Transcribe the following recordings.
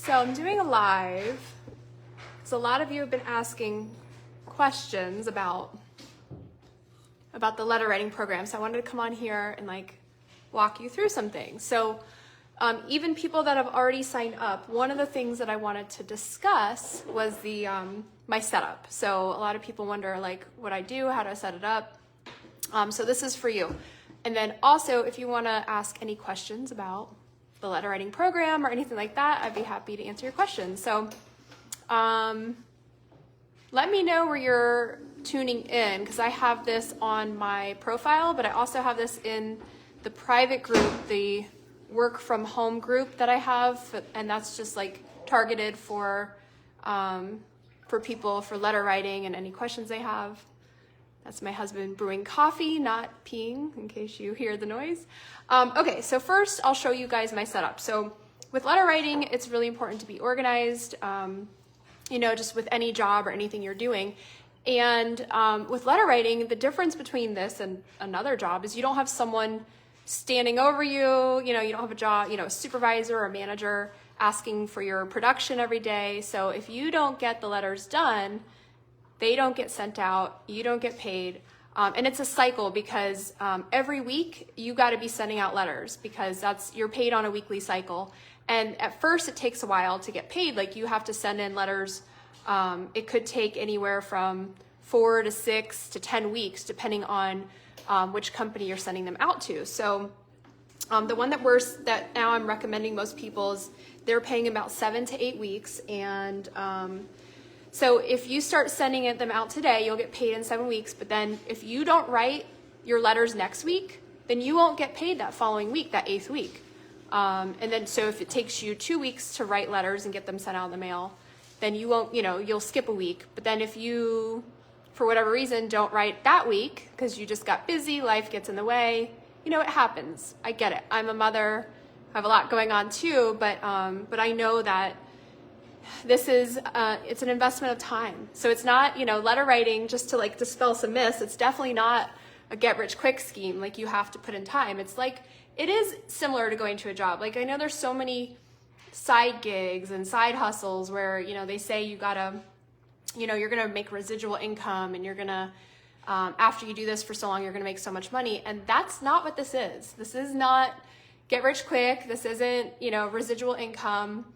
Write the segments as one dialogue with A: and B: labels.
A: So I'm doing a live because a lot of you have been asking questions about the letter writing program. So I wanted to come on here and walk you through some things. So even people that have already signed up, one of the things that I wanted to discuss was the my setup. So a lot of people wonder what I do, how do I set it up? So this is for you. And then also, if you want to ask any questions about the letter writing program or anything like that, I'd be happy to answer your questions. So let me know where you're tuning in, because I have this on my profile, but I also have this in the private group, the WorkFromHome group that I have, and that's just targeted for people for letter writing and any questions they have. That's my husband brewing coffee, not peeing, in case you hear the noise. Okay, so first I'll show you guys my setup. So with letter writing, it's really important to be organized, just with any job or anything you're doing. And with letter writing, the difference between this and another job is you don't have someone standing over you, you don't have a job, a supervisor or a manager asking for your production every day. So if you don't get the letters done, they don't get sent out, you don't get paid. And it's a cycle because every week you got to be sending out letters because you're paid on a weekly cycle. And at first it takes a while to get paid. You have to send in letters. It could take anywhere from 4 to 6 to 10 weeks, depending on which company you're sending them out to. So the one that now I'm recommending most people is they're paying about 7 to 8 weeks. And so if you start sending them out today, you'll get paid in 7 weeks. But then if you don't write your letters next week, then you won't get paid that following week, that 8th week. And then so if it takes you 2 weeks to write letters and get them sent out in the mail, then you won't, you'll skip a week. But then if you, for whatever reason, don't write that week because you just got busy, life gets in the way, it happens. I get it. I'm a mother, I have a lot going on too, but I know that this is, it's an investment of time. So it's not, letter writing, just to dispel some myths, it's definitely not a get-rich-quick scheme. You have to put in time. It's it is similar to going to a job. I know there's so many side gigs and side hustles where, they say you gotta, you're gonna make residual income and you're gonna, after you do this for so long, you're gonna make so much money. And that's not what this is. This is not get rich quick. This isn't, residual income.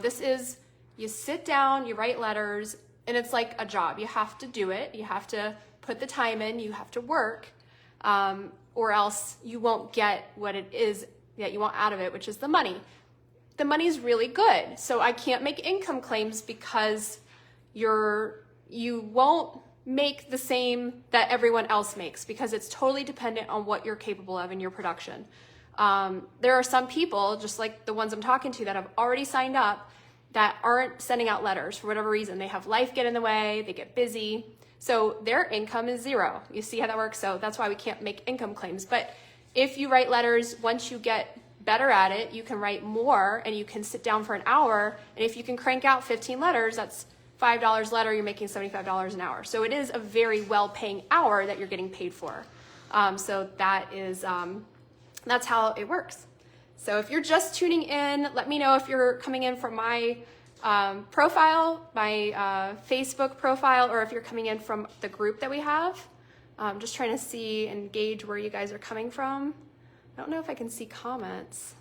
A: This is, you sit down, you write letters, and it's like a job. You have to do it. You have to put the time in, you have to work, or else you won't get what it is that you want out of it, which is the money. The money's really good. So I can't make income claims because you won't make the same that everyone else makes, because it's totally dependent on what you're capable of in your production. There are some people, just like the ones I'm talking to, that have already signed up that aren't sending out letters for whatever reason. They have life get in the way, they get busy. So their income is zero. You see how that works? So that's why we can't make income claims. But if you write letters, once you get better at it, you can write more and you can sit down for an hour. And if you can crank out 15 letters, that's $5 letter, you're making $75 an hour. So it is a very well-paying hour that you're getting paid for. So that is, that's how it works. So if you're just tuning in, let me know if you're coming in from my profile, my Facebook profile, or if you're coming in from the group that we have. Just trying to see and gauge where you guys are coming from. I don't know if I can see comments.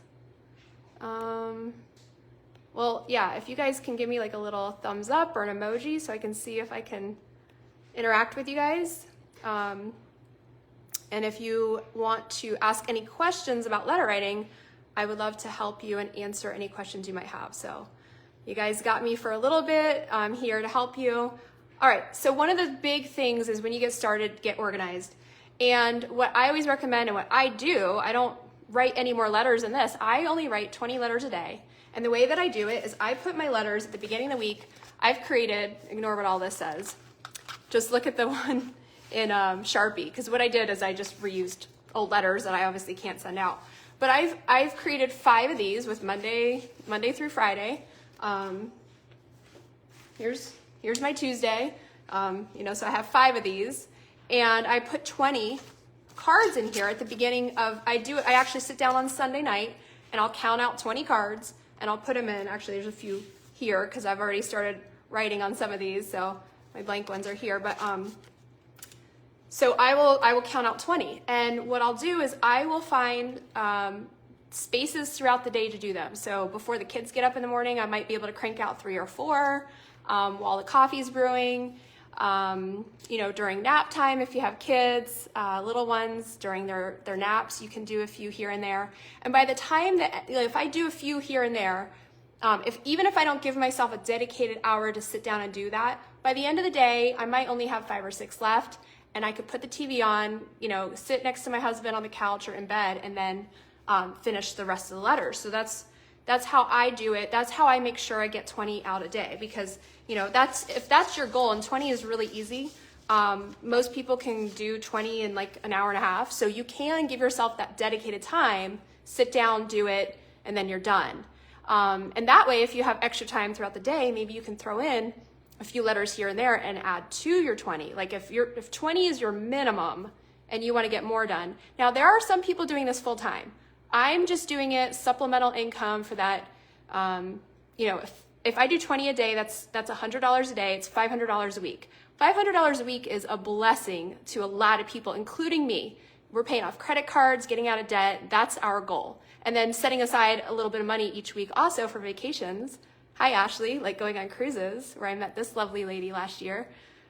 A: Well, yeah, if you guys can give me a little thumbs up or an emoji so I can see if I can interact with you guys. And if you want to ask any questions about letter writing, I would love to help you and answer any questions you might have. So you guys got me for a little bit. I'm here to help you. All right, so one of the big things is when you get started, get organized. And what I always recommend and what I do, I don't write any more letters than this. I only write 20 letters a day. And the way that I do it is I put my letters at the beginning of the week. I've created, ignore what all this says. Just look at the one in Sharpie, because what I did is I just reused old letters that I obviously can't send out. But I've created 5 of these with Monday through Friday. Here's my Tuesday. So I have 5 of these, and I put 20 cards in here at the beginning of. I actually sit down on Sunday night and I'll count out 20 cards. and I'll put them in. Actually, there's a few here because I've already started writing on some of these, so my blank ones are here. But so I will count out 20, and what I'll do is I will find spaces throughout the day to do them. So before the kids get up in the morning, I might be able to crank out 3 or 4 while the coffee's brewing. You know, during nap time, if you have kids, little ones, during their naps, you can do a few here and there. And by the time that, if I do a few here and there, even if I don't give myself a dedicated hour to sit down and do that, by the end of the day, I might only have 5 or 6 left, and I could put the TV on, you know, sit next to my husband on the couch or in bed, and then finish the rest of the letters. So that's how I do it. That's how I make sure I get 20 out a day, because, you know, if that's your goal, and 20 is really easy. Most people can do 20 in like an hour and a half. So you can give yourself that dedicated time, sit down, do it, and then you're done. And that way, if you have extra time throughout the day, maybe you can throw in a few letters here and there and add to your 20. Like if 20 is your minimum and you want to get more done. Now, there are some people doing this full time. I'm just doing it supplemental income for that. You know, if I do 20 a day, that's $100 a day. It's $500 a week. $500 a week is a blessing to a lot of people, including me. We're paying off credit cards, getting out of debt. That's our goal. And then setting aside a little bit of money each week also for vacations. Hi, Ashley, like going on cruises, where I met this lovely lady last year.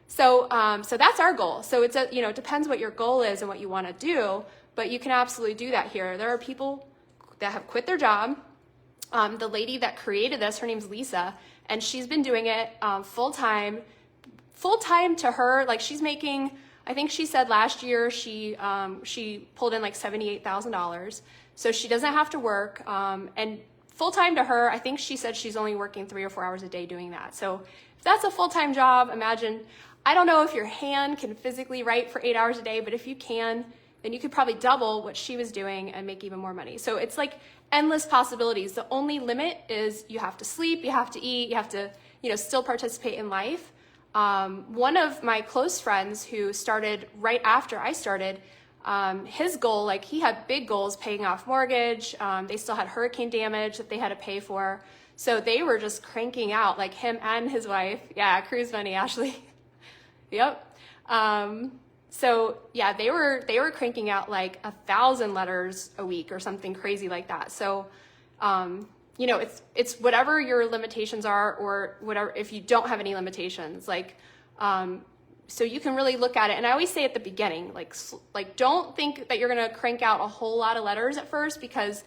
A: So that's our goal. So it's you know, it depends what your goal is and what you want to do, but you can absolutely do that here. There are people that have quit their job. The lady that created this, her name's Lisa, and she's been doing it full time. Full time to her, like she's making, I think she said last year she pulled in like $78,000. So she doesn't have to work. And full time to her, I think she said she's only working 3 or 4 hours a day doing that. So if that's a full-time job, imagine, I don't know if your hand can physically write for 8 hours a day, but if you can, then you could probably double what she was doing and make even more money. So it's like endless possibilities. The only limit is you have to sleep, you have to eat, you have to, you know, still participate in life. One of my close friends who started right after I started, his goal, like he had big goals, paying off mortgage. They still had hurricane damage that they had to pay for. So they were just cranking out, like him and his wife. Yeah, cruise money, Ashley. Yep. So yeah, they were cranking out like 1,000 letters a week or something crazy like that. So, you know, it's whatever your limitations are, or whatever, if you don't have any limitations, like, so you can really look at it. And I always say at the beginning, like don't think that you're going to crank out a whole lot of letters at first, because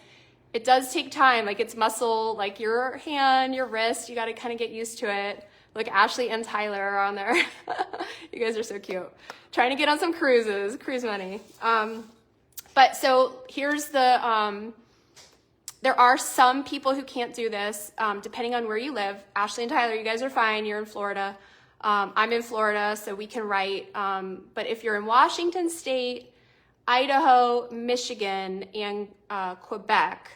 A: it does take time. Like it's muscle, like your hand, your wrist, you got to kind of get used to it. Look, Ashley and Tyler are on there. You guys are so cute. Trying to get on some cruises, cruise money. But so here's the, there are some people who can't do this, depending on where you live. Ashley and Tyler, you guys are fine. You're in Florida. I'm in Florida, so we can write. But if you're in Washington State, Idaho, Michigan, and Quebec,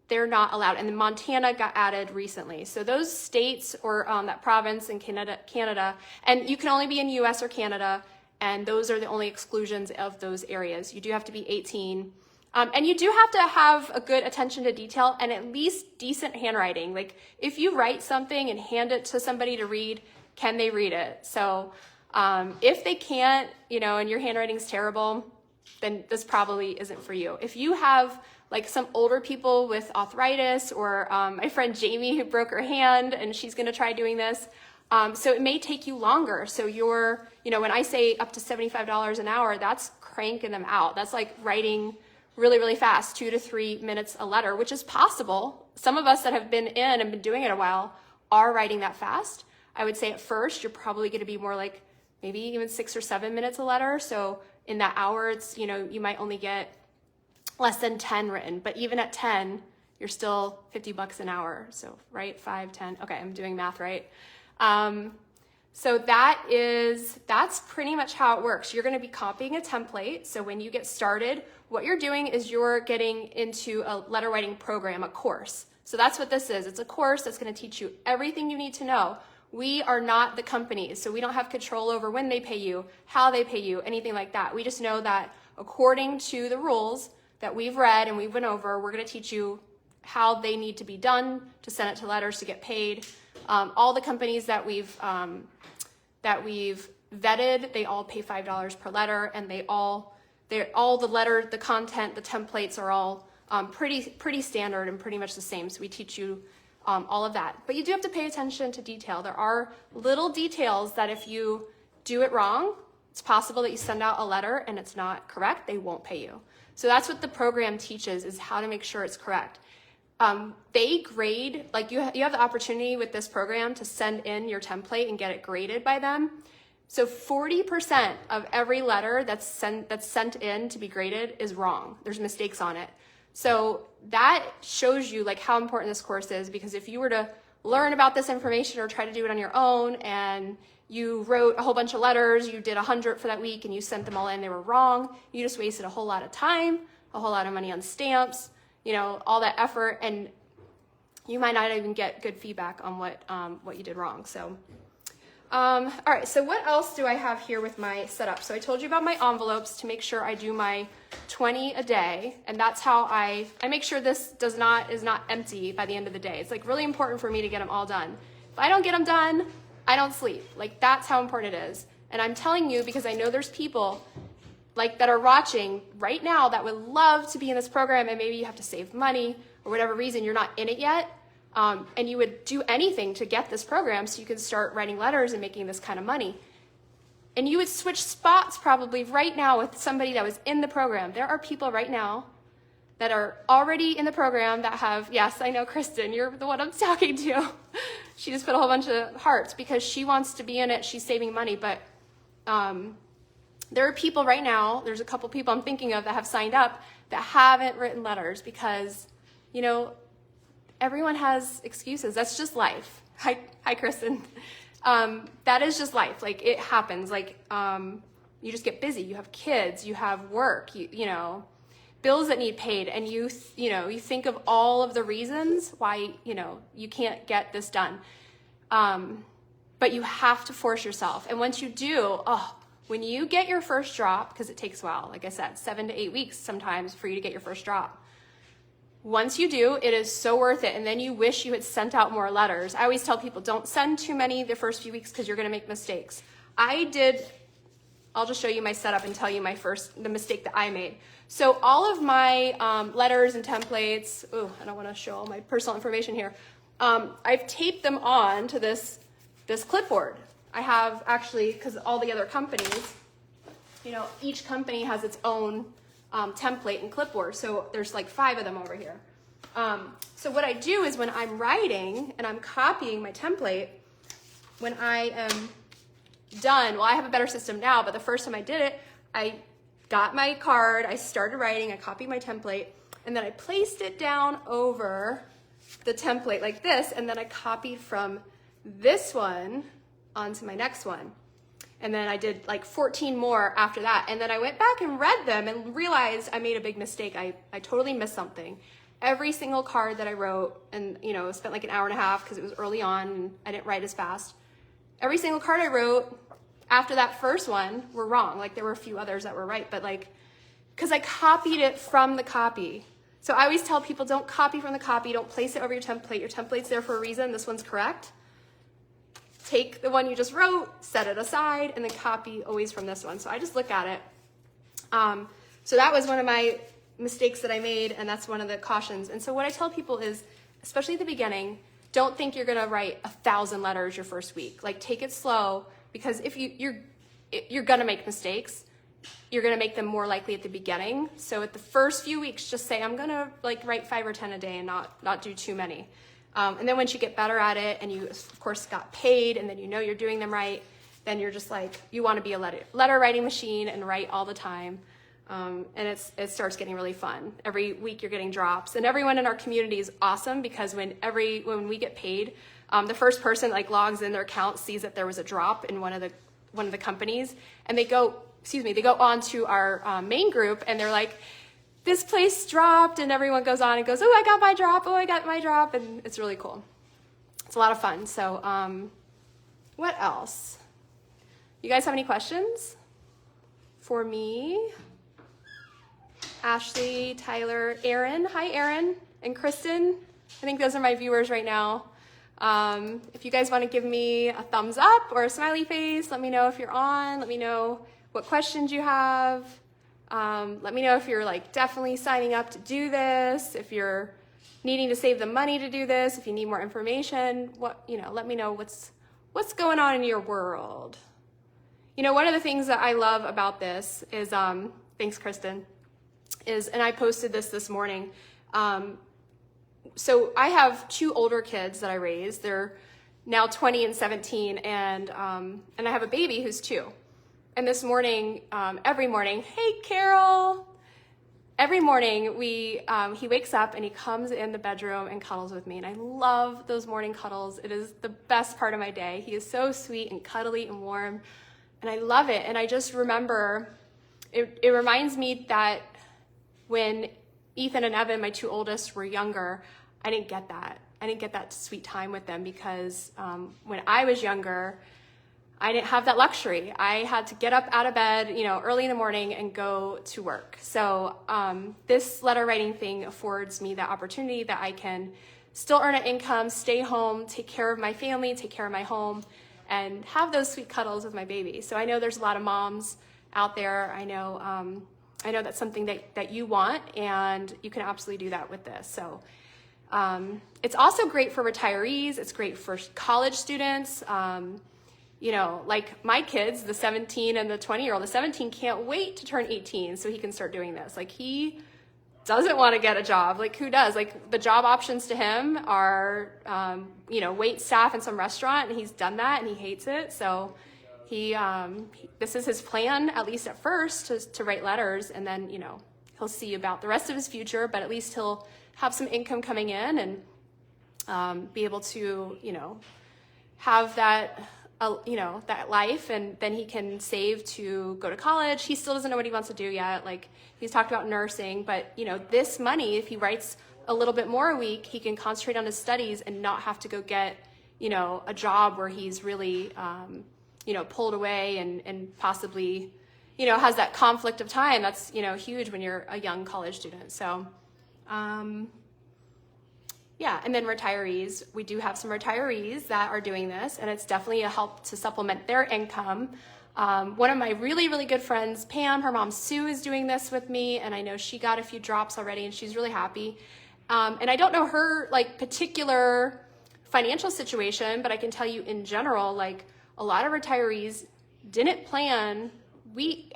A: they're not allowed. And then Montana got added recently. So those states, or that province in Canada, and you can only be in US or Canada, and those are the only exclusions of those areas. You do have to be 18. And you do have to have a good attention to detail and at least decent handwriting. Like if you write something and hand it to somebody to read, can they read it? So if they can't, you know, and your handwriting's terrible, then this probably isn't for you. If you have like some older people with arthritis, or my friend Jamie who broke her hand and she's gonna try doing this, so it may take you longer. So you're, you know, when I say up to $75 an hour, that's cranking them out. That's like writing really, really fast, 2 to 3 minutes a letter, which is possible. Some of us that have been in and been doing it a while are writing that fast. I would say at first, you're probably gonna be more like maybe even 6 or 7 minutes a letter. So in that hour, it's, you know, you might only get less than 10 written, but even at 10, you're still $50 an hour. So, right, 5, 10, okay, I'm doing math right. So that's pretty much how it works. You're gonna be copying a template. So when you get started, what you're doing is you're getting into a letter writing program, a course. So that's what this is. It's a course that's gonna teach you everything you need to know. We are not the company, so we don't have control over when they pay you, how they pay you, anything like that. We just know that according to the rules that we've read and we went over, we're gonna teach you how they need to be done to send it to letters to get paid. All the companies that we've vetted, they all pay $5 per letter, and all the letter, the content, the templates are all pretty standard and pretty much the same. So we teach you all of that. But you do have to pay attention to detail. There are little details that if you do it wrong, it's possible that you send out a letter and it's not correct, they won't pay you. So that's what the program teaches, is how to make sure it's correct. They grade, like you have the opportunity with this program to send in your template and get it graded by them. So 40% of every letter that's sent in to be graded is wrong. There's mistakes on it. So that shows you like how important this course is, because if you were to learn about this information or try to do it on your own and you wrote a whole bunch of letters, you did 100 for that week and you sent them all in, they were wrong, you just wasted a whole lot of time, a whole lot of money on stamps, you know, all that effort, and you might not even get good feedback on what you did wrong. So all right, so what else do I have here with my setup? So I told you about my envelopes to make sure I do my 20 a day, and that's how I make sure this is not empty by the end of the day. It's like really important for me to get them all done. If I don't get them done, I don't sleep. Like, that's how important it is. And I'm telling you because I know there's people like that are watching right now that would love to be in this program, and maybe you have to save money or whatever reason you're not in it yet. And you would do anything to get this program so you could start writing letters and making this kind of money. And you would switch spots probably right now with somebody that was in the program. There are people right now that are already in the program that have, yes, I know, Kristen, you're the one I'm talking to. She just put a whole bunch of hearts because she wants to be in it. She's saving money. But there are people right now, there's a couple people I'm thinking of that have signed up that haven't written letters because, you know, everyone has excuses. That's just life. Hi, Kristen. That is just life. Like, it happens. Like, you just get busy. You have kids. You have work. You know, bills that need paid, and you think of all of the reasons why you can't get this done. But you have to force yourself. And once you do, when you get your first drop, because it takes a while, like I said, 7 to 8 weeks sometimes for you to get your first drop. Once you do, it is so worth it. And then you wish you had sent out more letters. I always tell people, don't send too many the first few weeks because you're going to make mistakes. I'll just show you my setup and tell you the mistake that I made. So all of my letters and templates, I don't want to show all my personal information here. I've taped them on to this clipboard. I have actually, because all the other companies, each company has its own template and clipboard. So there's like 5 of them over here. So what I do is when I'm writing and I'm copying my template, when I am done, well, I have a better system now, but the first time I did it, I got my card, I started writing, I copied my template, and then I placed it down over the template like this, and then I copied from this one onto my next one. And then I did like 14 more after that. And then I went back and read them and realized I made a big mistake. I totally missed something. Every single card that I wrote, and spent like an hour and a half because it was early on and I didn't write as fast. Every single card I wrote after that first one were wrong. Like, there were a few others that were right, but because I copied it from the copy. So I always tell people, don't copy from the copy. Don't place it over your template. Your template's there for a reason. This one's correct. Take the one you just wrote, set it aside, and then copy always from this one. So I just look at it. So that was one of my mistakes that I made, and that's one of the cautions. And so what I tell people is, especially at the beginning, don't think you're gonna write 1,000 letters your first week. Like, take it slow, because if you're gonna make mistakes, you're gonna make them more likely at the beginning. So at the first few weeks, just say, I'm gonna write 5 or 10 a day and not do too many. And then once you get better at it and you, of course, got paid and then you're doing them right, then you're just you want to be a letter writing machine and write all the time. And it starts getting really fun. Every week you're getting drops. And everyone in our community is awesome because when we get paid, the first person logs in their account, sees that there was a drop in one of the companies, and they go on to our main group and they're like, this place dropped, and everyone goes on and goes, oh, I got my drop, and it's really cool. It's a lot of fun. So what else? You guys have any questions for me? Ashley, Tyler, Aaron. Hi, Aaron. and Kristen. I think those are my viewers right now. If you guys want to give me a thumbs up or a smiley face, let me know if you're on. Let me know what questions you have. Let me know if you're like definitely signing up to do this, if you're needing to save the money to do this, if you need more information, let me know what's going on in your world. One of the things that I love about this is, thanks Kristen, and I posted this morning. So I have 2 older kids that I raised. They're now 20 and 17, and I have a baby who's 2. And this morning, every morning, hey Carol, every morning he wakes up and he comes in the bedroom and cuddles with me. And I love those morning cuddles. It is the best part of my day. He is so sweet and cuddly and warm, and I love it. And I just remember, it reminds me that when Ethan and Evan, my 2 oldest, were younger, I didn't get that. I didn't get that sweet time with them because when I was younger, I didn't have that luxury. I had to get up out of bed, early in the morning and go to work. So this letter writing thing affords me that opportunity that I can still earn an income, stay home, take care of my family, take care of my home, and have those sweet cuddles with my baby. So I know there's a lot of moms out there. I know that's something that you want, and you can absolutely do that with this. So it's also great for retirees. It's great for college students. Like my kids, the 17 and the 20-year-old, the 17 can't wait to turn 18 so he can start doing this. Like, he doesn't want to get a job. Like, who does? Like, the job options to him are, wait staff in some restaurant, and he's done that and he hates it. So this is his plan, at least at first, to write letters, and then, he'll see about the rest of his future, but at least he'll have some income coming in and be able to, have that life, and then he can save to go to college. He still doesn't know what he wants to do yet. Like, he's talked about nursing, but this money, if he writes a little bit more a week, he can concentrate on his studies and not have to go get, a job where he's really, pulled away and possibly, has that conflict of time. That's, huge when you're a young college student. So, yeah, and then retirees. We do have some retirees that are doing this, and it's definitely a help to supplement their income. One of my really, really good friends, Pam, her mom Sue, is doing this with me, and I know she got a few drops already, and she's really happy. And I don't know her particular financial situation, but I can tell you in general, a lot of retirees didn't plan.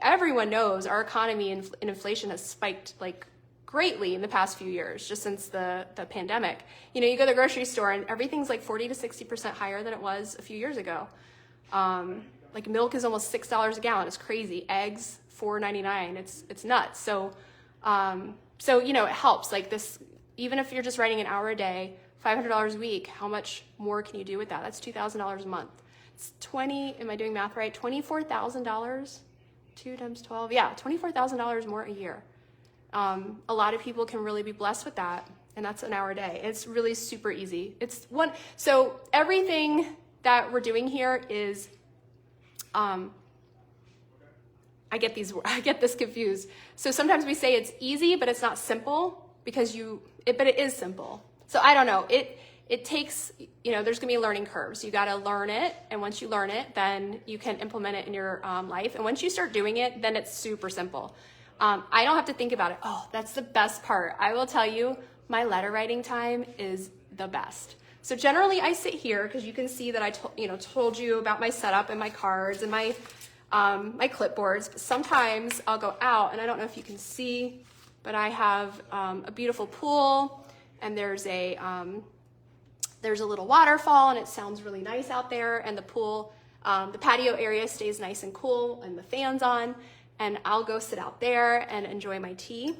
A: Everyone knows our economy and inflation has spiked greatly in the past few years, just since the pandemic. You go to the grocery store and everything's 40 to 60% higher than it was a few years ago. Milk is almost $6 a gallon. It's crazy. Eggs, $4.99. It's nuts. So it helps. This, even if you're just writing an hour a day, $500 a week, how much more can you do with that? That's $2,000 a month. It's am I doing math right? $24,000, 2 times 12. Yeah, $24,000 more a year. A lot of people can really be blessed with that, and that's an hour a day. It's really super easy. So everything that we're doing here is, I get this confused. So sometimes we say it's easy, but it's not simple but it is simple. So I don't know. It takes, there's gonna be learning curves. You gotta learn it, and once you learn it, then you can implement it in your life. And once you start doing it, then it's super simple. I don't have to think about it. Oh, that's the best part. I will tell you, my letter writing time is the best. So generally I sit here because you can see that I told you about my setup and my cards and my clipboards. But sometimes I'll go out, and I don't know if you can see, but I have a beautiful pool, and there's a little waterfall, and it sounds really nice out there, and the pool, the patio area stays nice and cool, and the fan's on. And I'll go sit out there and enjoy my tea.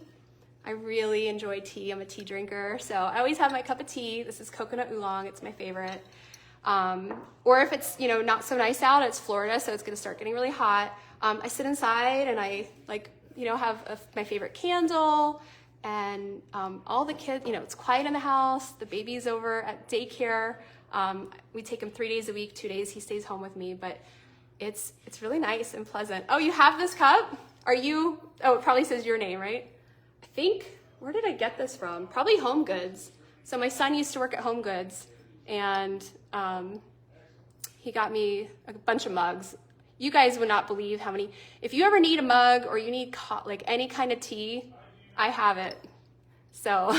A: I really enjoy tea. I'm a tea drinker. So I always have my cup of tea. This is coconut oolong. It's my favorite. Or if it's, not so nice out, it's Florida, so it's going to start getting really hot. I sit inside and I have my favorite candle, and all the kids, it's quiet in the house. The baby's over at daycare. We take him 3 days a week, 2 days he stays home with me, but it's really nice and pleasant. Oh, you have this cup? Oh, it probably says your name, right? I think. where did I get this from? Probably Home Goods. So my son used to work at Home Goods, and he got me a bunch of mugs. You guys would not believe how many. If you ever need a mug or you need like any kind of tea, I have it. So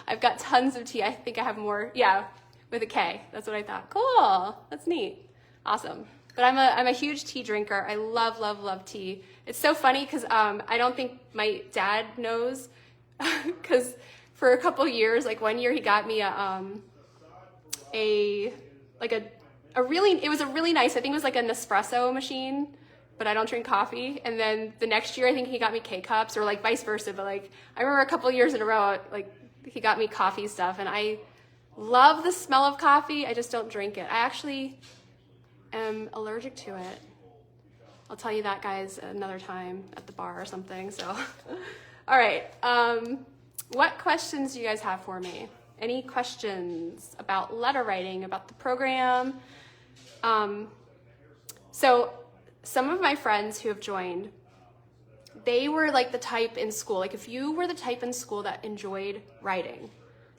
A: I've got tons of tea. I think I have more. Yeah, with a K. That's what I thought. Cool. That's neat. Awesome. But I'm a huge tea drinker. I love, love, love tea. It's so funny because I don't think my dad knows, because for a couple years, like one year he got me it was a really nice, I think it was like a Nespresso machine, but I don't drink coffee. And then the next year I think he got me K-cups, or like vice versa. But like I remember a couple years in a row, like he got me coffee stuff, and I love the smell of coffee. I just don't drink it. I actually am allergic to it. I'll tell you that, guys, another time at the bar or something. So, all right. What questions do you guys have for me? Any questions about letter writing, about the program? So some of my friends who have joined, they were like the type in school. Like if you were the type in school that enjoyed writing,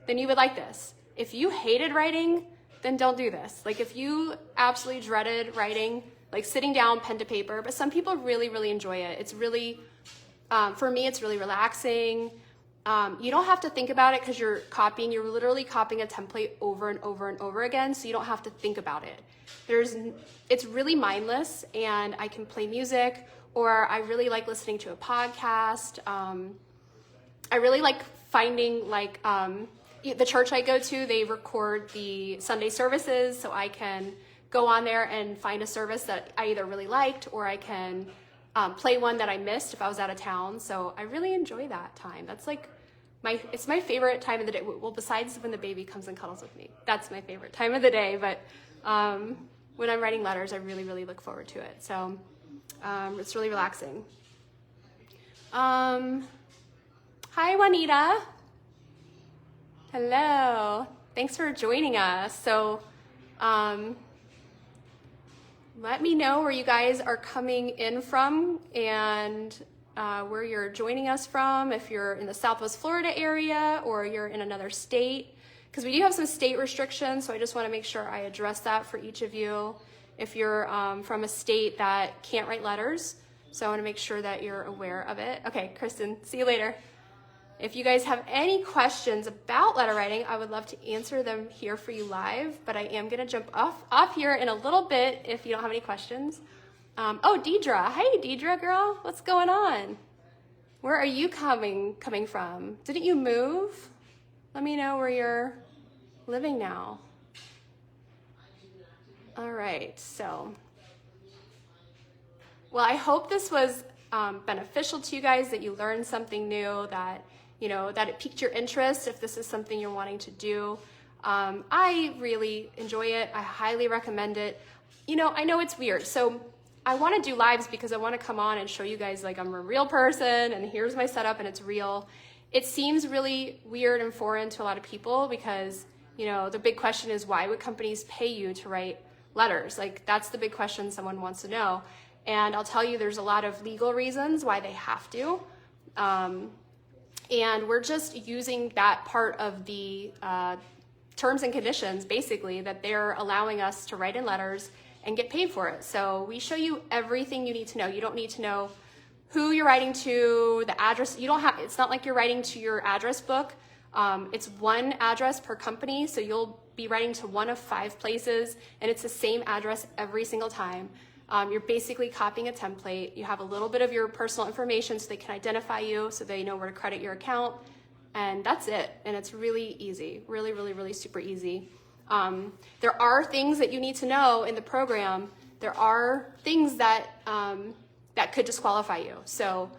A: then you would like this. If you hated writing, then don't do this. Like if you absolutely dreaded writing, like sitting down pen to paper, but some people really, really enjoy it. It's really, for me, it's really relaxing. You don't have to think about it because you're literally copying a template over and over and over again, so you don't have to think about it. It's really mindless, and I can play music, or I really like listening to a podcast. I really like finding the church I go to, they record the Sunday services, so I can go on there and find a service that I either really liked, or I can play one that I missed if I was out of town. So I really enjoy that time. That's like it's my favorite time of the day. Well, besides when the baby comes and cuddles with me, that's my favorite time of the day. But when I'm writing letters, I really, really look forward to it. So it's really relaxing. Hi, Juanita. Hello. Thanks for joining us. So let me know where you guys are coming in from, and where you're joining us from, if you're in the Southwest Florida area or you're in another state, because we do have some state restrictions, so I just want to make sure I address that for each of you. If you're from a state that can't write letters, so I want to make sure that you're aware of it. Okay, Kristen, see you later. If you guys have any questions about letter writing, I would love to answer them here for you live, but I am going to jump off here in a little bit if you don't have any questions. Oh, Deidre. Hey, Deidre, girl. What's going on? Where are you coming from? Didn't you move? Let me know where you're living now. All right. So, well, I hope this was beneficial to you guys, that you learned something new, that that it piqued your interest if this is something you're wanting to do. I really enjoy it. I highly recommend it. I know it's weird. So I want to do lives because I want to come on and show you guys like I'm a real person and here's my setup and it's real. It seems really weird and foreign to a lot of people because, the big question is, why would companies pay you to write letters? Like that's the big question someone wants to know. And I'll tell you, there's a lot of legal reasons why they have to. And we're just using that part of the terms and conditions, basically, that they're allowing us to write in letters and get paid for it. So we show you everything you need to know. You don't need to know who you're writing to, the address. It's not like you're writing to your address book. It's one address per company. So you'll be writing to one of 5 places, and it's the same address every single time. You're basically copying a template. You have a little bit of your personal information so they can identify you, so they know where to credit your account, and that's it. And it's really easy, really, really, really super easy. There are things that you need to know in the program. There are things that that could disqualify you. So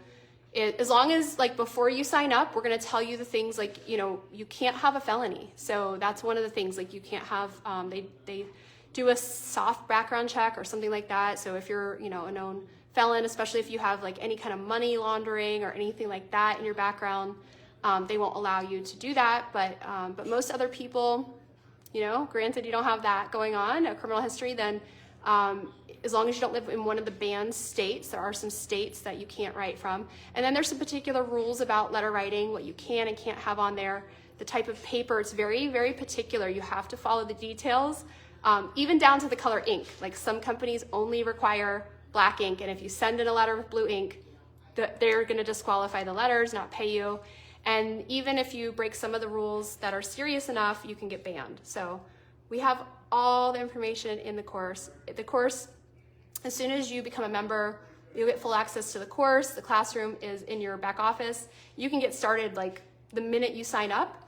A: as long as before you sign up, we're going to tell you the things you can't have a felony. So that's one of the things, you can't have, they do a soft background check or something like that. So if you're, a known felon, especially if you have any kind of money laundering or anything like that in your background, they won't allow you to do that. But most other people, granted you don't have that going on, a criminal history, then as long as you don't live in one of the banned states. There are some states that you can't write from. And then there's some particular rules about letter writing, what you can and can't have on there, the type of paper. It's very, very particular. You have to follow the details, even down to the color ink. Like some companies only require black ink, and if you send in a letter with blue ink, they're gonna disqualify the letters, not pay you. And even if you break some of the rules that are serious enough, you can get banned. So we have all the information in the course. The course, as soon as you become a member, you'll get full access to the course. The classroom is in your back office. You can get started like the minute you sign up,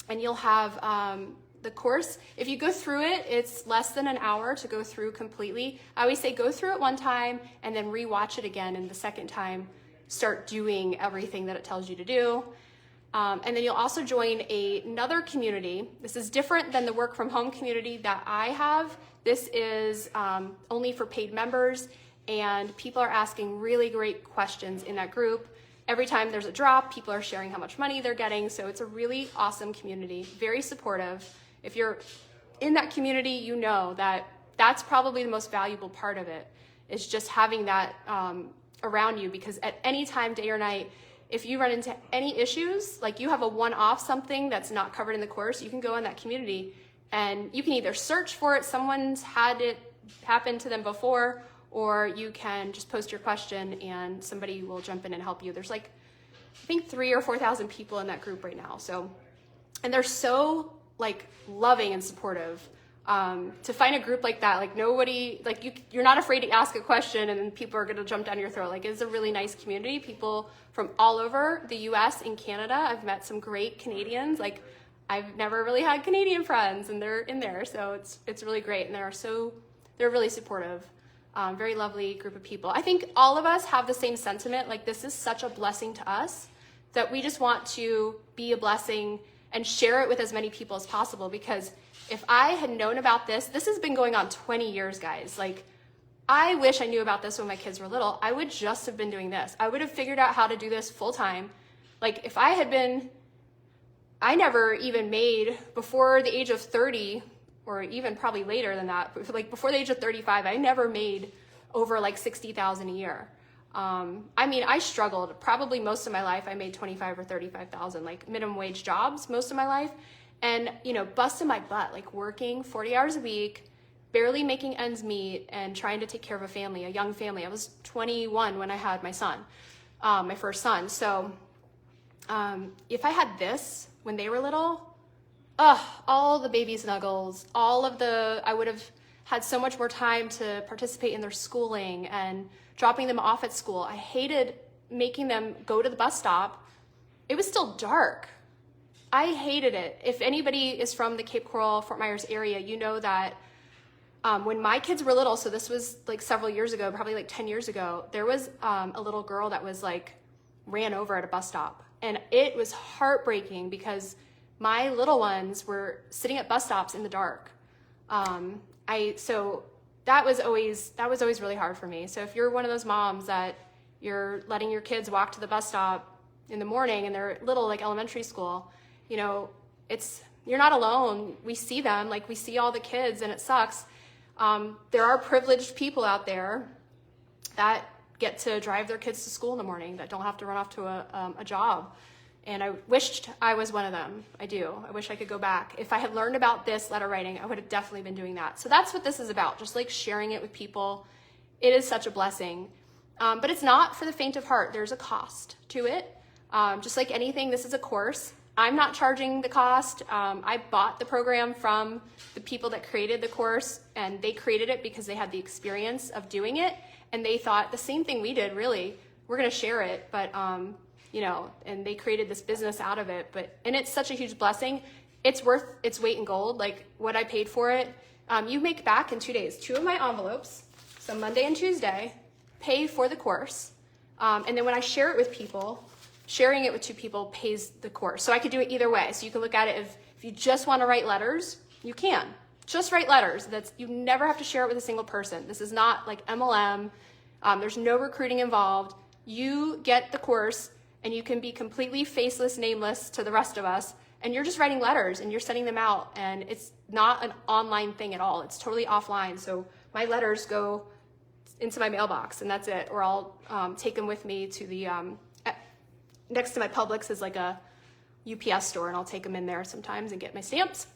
A: and you'll have the course. If you go through it, it's less than an hour to go through completely. I always say go through it one time and then rewatch it again, and the second time start doing everything that it tells you to do. And then you'll also join another community. This is different than the work from home community that I have. This is only for paid members, and people are asking really great questions in that group. Every time there's a drop, people are sharing how much money they're getting. So it's a really awesome community, very supportive. If you're in that community, you know that that's probably the most valuable part of it, is just having that around you, because at any time, day or night, if you run into any issues, like you have a one-off something that's not covered in the course, you can go in that community and you can either search for it, someone's had it happen to them before, or you can just post your question and somebody will jump in and help you. There's like, I think 3,000 or 4,000 people in that group right now. So, and they're so like loving and supportive. To find a group like that, like nobody, like you're not afraid to ask a question and then people are gonna jump down your throat. Like it's a really nice community. People from all over the US and Canada. I've met some great Canadians. Like I've never really had Canadian friends, and they're in there. So it's really great. And they're really supportive. Very lovely group of people. I think all of us have the same sentiment. Like this is such a blessing to us that we just want to be a blessing and share it with as many people as possible, because if I had known about this has been going on 20 years, guys. Like, I wish I knew about this when my kids were little. I would just have been doing this. I would have figured out how to do this full time. Like, if I never even made, before the age of 30, or even probably later than that, but like before the age of 35, I never made over like 60,000 a year. I mean, I struggled probably most of my life. I made 25 or 35,000, like minimum wage jobs most of my life. And, you know, busting my butt, like working 40 hours a week, barely making ends meet, and trying to take care of a family, a young family. I was 21 when I had my son, my first son. So if I had this when they were little, all the baby snuggles, I would have had so much more time to participate in their schooling and dropping them off at school. I hated making them go to the bus stop. It was still dark. I hated it. If anybody is from the Cape Coral, Fort Myers area, you know that when my kids were little, so this was like several years ago, probably like 10 years ago, there was a little girl that was like ran over at a bus stop. And it was heartbreaking because my little ones were sitting at bus stops in the dark. So that was always really hard for me. So if you're one of those moms that you're letting your kids walk to the bus stop in the morning and they're little, like elementary school, you know, you're not alone. We see them, like we see all the kids, and it sucks. There are privileged people out there that get to drive their kids to school in the morning, that don't have to run off to a job. And I wished I was one of them. I do. I wish I could go back. If I had learned about this letter writing, I would have definitely been doing that. So that's what this is about, just like sharing it with people. It is such a blessing. But it's not for the faint of heart. There's a cost to it. Just like anything, this is a course. I'm not charging the cost. I bought the program from the people that created the course, and they created it because they had the experience of doing it, and they thought the same thing we did, really. We're going to share it, but you know, and they created this business out of it. And it's such a huge blessing. It's worth its weight in gold. Like what I paid for it, you make back in 2 days. 2 of my envelopes, so Monday and Tuesday, pay for the course, and then when I share it with people, sharing it with 2 people pays the course. So I could do it either way. So you can look at it if you just want to write letters, you can. Just write letters. You never have to share it with a single person. This is not like MLM. There's no recruiting involved. You get the course and you can be completely faceless, nameless to the rest of us and you're just writing letters and you're sending them out, and it's not an online thing at all. It's totally offline. So my letters go into my mailbox and that's it. Or I'll take them with me to the, next to my Publix is like a UPS store, and I'll take them in there sometimes and get my stamps.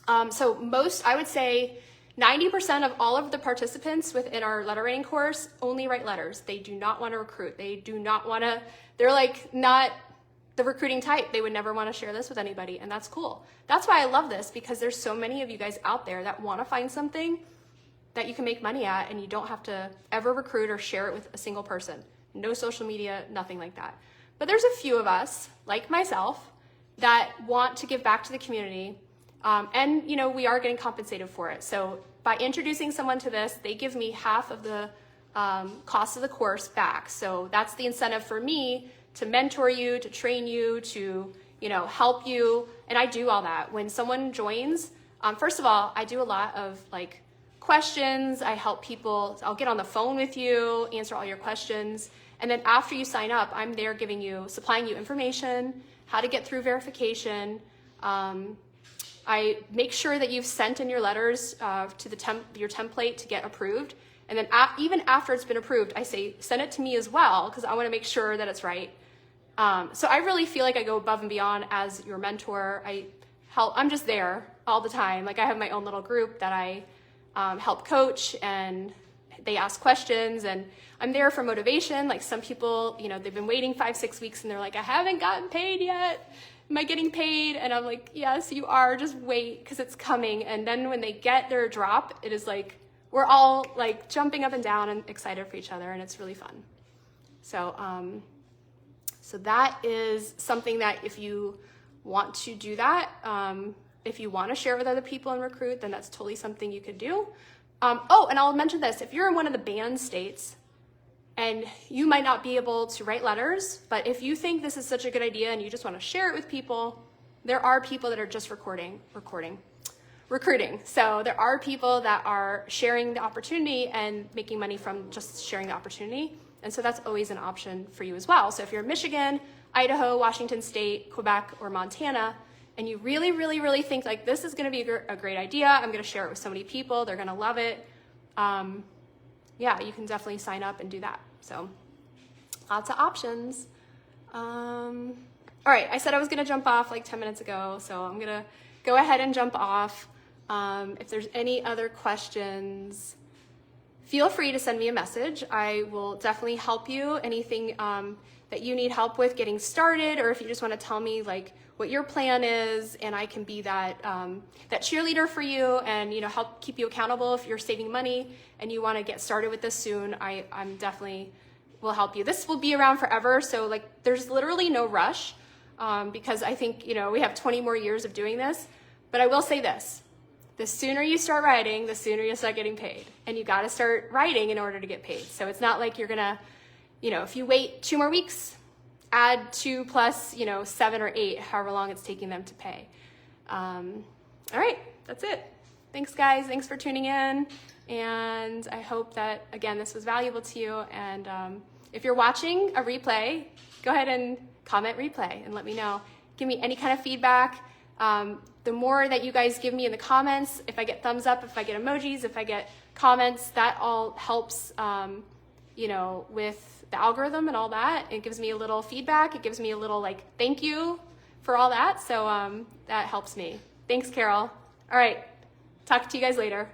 A: So I would say 90% of all of the participants within our letter writing course only write letters. They do not want to recruit. They do not want to, they're like not the recruiting type. They would never want to share this with anybody, and that's cool. That's why I love this, because there's so many of you guys out there that want to find something that you can make money at, and you don't have to ever recruit or share it with a single person. No social media, nothing like that. But there's a few of us, like myself, that want to give back to the community, and you know, we are getting compensated for it. So by introducing someone to this, they give me half of the cost of the course back. So that's the incentive for me to mentor you, to train you, to, you know, help you. And I do all that. When someone joins, first of all, I do a lot of like questions. I help people. I'll get on the phone with you, answer all your questions. And then after you sign up, I'm there supplying you information, how to get through verification. I make sure that you've sent in your letters to your template to get approved. And then even after it's been approved, I say, send it to me as well, because I want to make sure that it's right. So I really feel like I go above and beyond as your mentor. I'm just there all the time. Like I have my own little group that I help coach, and they ask questions, and I'm there for motivation. Like some people, you know, they've been waiting 5-6 weeks and they're like, I haven't gotten paid yet. Am I getting paid? And I'm like, yes, you are. Just wait, because it's coming. And then when they get their drop, it is like, we're all like jumping up and down and excited for each other, and it's really fun. So that is something that if you want to do that, if you want to share it with other people and recruit, then that's totally something you could do. Oh, and I'll mention this. If you're in one of the banned states, and you might not be able to write letters, but if you think this is such a good idea and you just want to share it with people, there are people that are just recruiting. So there are people that are sharing the opportunity and making money from just sharing the opportunity. And so that's always an option for you as well. So if you're in Michigan, Idaho, Washington State, Quebec, or Montana, and you really, really, really think like this is going to be a great idea, I'm going to share it with so many people, they're going to love it. Yeah, you can definitely sign up and do that. So lots of options. All right, I said I was going to jump off like 10 minutes ago, so I'm going to go ahead and jump off. If there's any other questions, feel free to send me a message. I will definitely help you. Anything that you need help with getting started, or if you just want to tell me like what your plan is, and I can be that that cheerleader for you, and you know, help keep you accountable. If you're saving money and you want to get started with this soon, I'm definitely will help you. This will be around forever, so like there's literally no rush, because I think, you know, we have 20 more years of doing this. But I will say this: the sooner you start writing, the sooner you start getting paid, and you got to start writing in order to get paid. So it's not like you're gonna, you know, if you wait 2 more weeks, add 2 plus, you know, 7 or 8, however long it's taking them to pay. All right, that's it. Thanks, guys. Thanks for tuning in. And I hope that, again, this was valuable to you. And if you're watching a replay, go ahead and comment replay and let me know. Give me any kind of feedback. The more that you guys give me in the comments, if I get thumbs up, if I get emojis, if I get comments, that all helps, you know, with the algorithm and all that. It gives me a little feedback. It gives me a little like thank you for all that. So that helps me. Thanks, Carol. All right. Talk to you guys later.